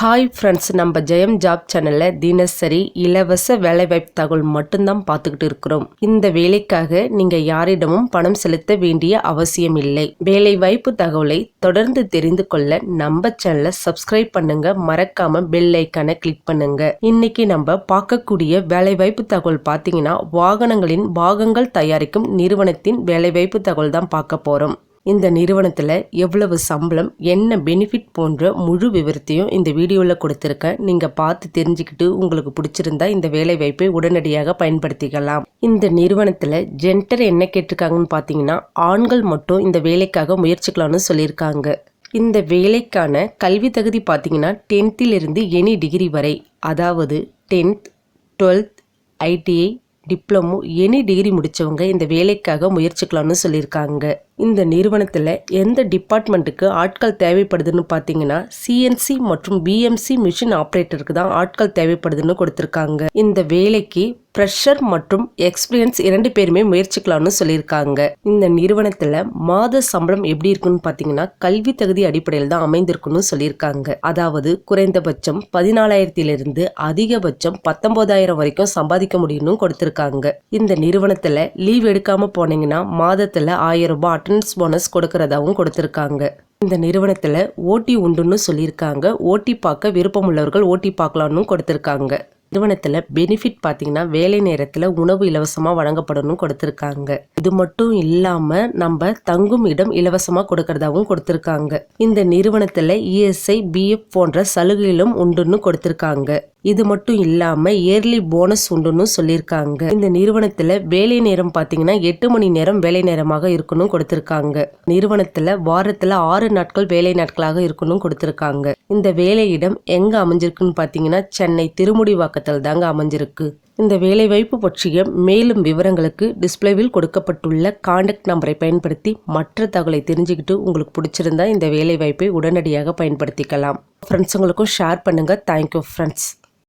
Hi friends, நம்ம ஜெயம் job சேனலில் தினசரி இலவச வேலைவாய்ப்பு தகவல் மட்டும்தான் பார்த்துக்கிட்டு இருக்கிறோம். இந்த வேலைக்காக நீங்கள் யாரிடமும் பணம் செலுத்த வேண்டிய அவசியம் இல்லை. வேலைவாய்ப்பு தகவலை தொடர்ந்து தெரிந்து கொள்ள நம்ம சேனலை சப்ஸ்கிரைப் பண்ணுங்க, மறக்காம பெல் ஐக்கானை கிளிக் பண்ணுங்க. இன்னைக்கு நம்ம பார்க்கக்கூடிய வேலைவாய்ப்பு தகவல் பார்த்தீங்கன்னா, வாகனங்களின் பாகங்கள் தயாரிக்கும் நிறுவனத்தின் வேலைவாய்ப்பு தகவல் தான் பார்க்க போறோம். இந்த நிறுவனத்தில் எவ்வளவு சம்பளம், என்ன பெனிஃபிட் போன்ற முழு விவரத்தையும் இந்த வீடியோவில் கொடுத்துருக்கேன். நீங்கள் பார்த்து தெரிஞ்சுக்கிட்டு உங்களுக்கு பிடிச்சிருந்தா இந்த வேலை வாய்ப்பை உடனடியாக பயன்படுத்திக்கலாம். இந்த நிறுவனத்தில் ஜெண்டர் என்ன கேட்டிருக்காங்கன்னு பார்த்தீங்கன்னா, ஆண்கள் மட்டும் இந்த வேலைக்காக முயற்சிக்கலாம்னு சொல்லியிருக்காங்க. இந்த வேலைக்கான கல்வி தகுதி பார்த்தீங்கன்னா 10th எனி டிகிரி வரை, அதாவது 10th, 12th, ITI, diploma any degree முடித்தவங்க இந்த வேலைக்காக முயற்சிக்கலாம்னு சொல்லியிருக்காங்க. இந்த நிறுவனத்தில் எந்த டிபார்ட்மெண்ட்டுக்கு ஆட்கள் தேவைப்படுதுன்னு பார்த்தீங்கன்னா, CNC மற்றும் BMC மிஷின் ஆப்ரேட்டருக்கு தான் ஆட்கள் தேவைப்படுதுன்னு கொடுத்துருக்காங்க. இந்த வேலைக்கு ஃப்ரெஷர் மற்றும் எக்ஸ்பீரியன்ஸ் 2 பேருமே முயற்சிக்கலாம்னு சொல்லியிருக்காங்க. இந்த நிறுவனத்தில் மாத சம்பளம் எப்படி இருக்குன்னு பார்த்தீங்கன்னா, கல்வி தகுதி அடிப்படையில் தான் அமைந்திருக்குன்னு சொல்லியிருக்காங்க. அதாவது குறைந்தபட்சம் 14,000 அதிகபட்சம் 19,000 வரைக்கும் சம்பாதிக்க முடியும்னு கொடுத்துருக்காங்க. இந்த நிறுவனத்தில் லீவ் எடுக்காம போனீங்கன்னா மாதத்தில் 1000 ரூபாய் அட்டெண்டன்ஸ் போனஸ் கொடுக்கறதாவும் கொடுத்துருக்காங்க. இந்த நிறுவனத்தில் ஓட்டி உண்டுன்னு சொல்லியிருக்காங்க. ஓட்டி பார்க்க விருப்பம் உள்ளவர்கள் ஓட்டி பார்க்கலாம்னு கொடுத்துருக்காங்க. நிறுவனத்தில் பெனிஃபிட் பார்த்தீங்கன்னா, வேலை நேரத்தில் உணவு இலவசமாக வழங்கப்படணும் கொடுத்துருக்காங்க. இது மட்டும் இல்லாமல் நம்ம தங்கும் இடம் இலவசமாக கொடுக்கறதாவும் கொடுத்துருக்காங்க. இந்த நிறுவனத்தில் ESI, BF போன்ற சலுகைகளும் உண்டுன்னு கொடுத்துருக்காங்க. இது மட்டும் இல்லாமல் இயர்லி போனஸ் உண்டுன்னு சொல்லியிருக்காங்க. இந்த நிறுவனத்தில் வேலை நேரம் பார்த்தீங்கன்னா 8 மணி நேரம் வேலை நேரமாக இருக்கணும் கொடுத்துருக்காங்க. நிறுவனத்தில் வாரத்தில் 6 நாட்கள் வேலை நாட்களாக இருக்கணும் கொடுத்துருக்காங்க. இந்த வேலையிடம் எங்கே அமைஞ்சிருக்குன்னு பார்த்தீங்கன்னா, சென்னை திருமுடிவாக்கத்தில் தாங்க அமைஞ்சிருக்கு. இந்த வேலைவாய்ப்பு பற்றிய மேலும் விவரங்களுக்கு டிஸ்பிளேவில் கொடுக்கப்பட்டுள்ள கான்டாக்ட் நம்பரை பயன்படுத்தி மற்ற தகவலை தெரிஞ்சுக்கிட்டு உங்களுக்கு பிடிச்சிருந்தா இந்த வேலைவாய்ப்பை உடனடியாக பயன்படுத்திக்கலாம். ஃப்ரெண்ட்ஸுங்களுக்கும் ஷேர் பண்ணுங்கள். Thank you friends.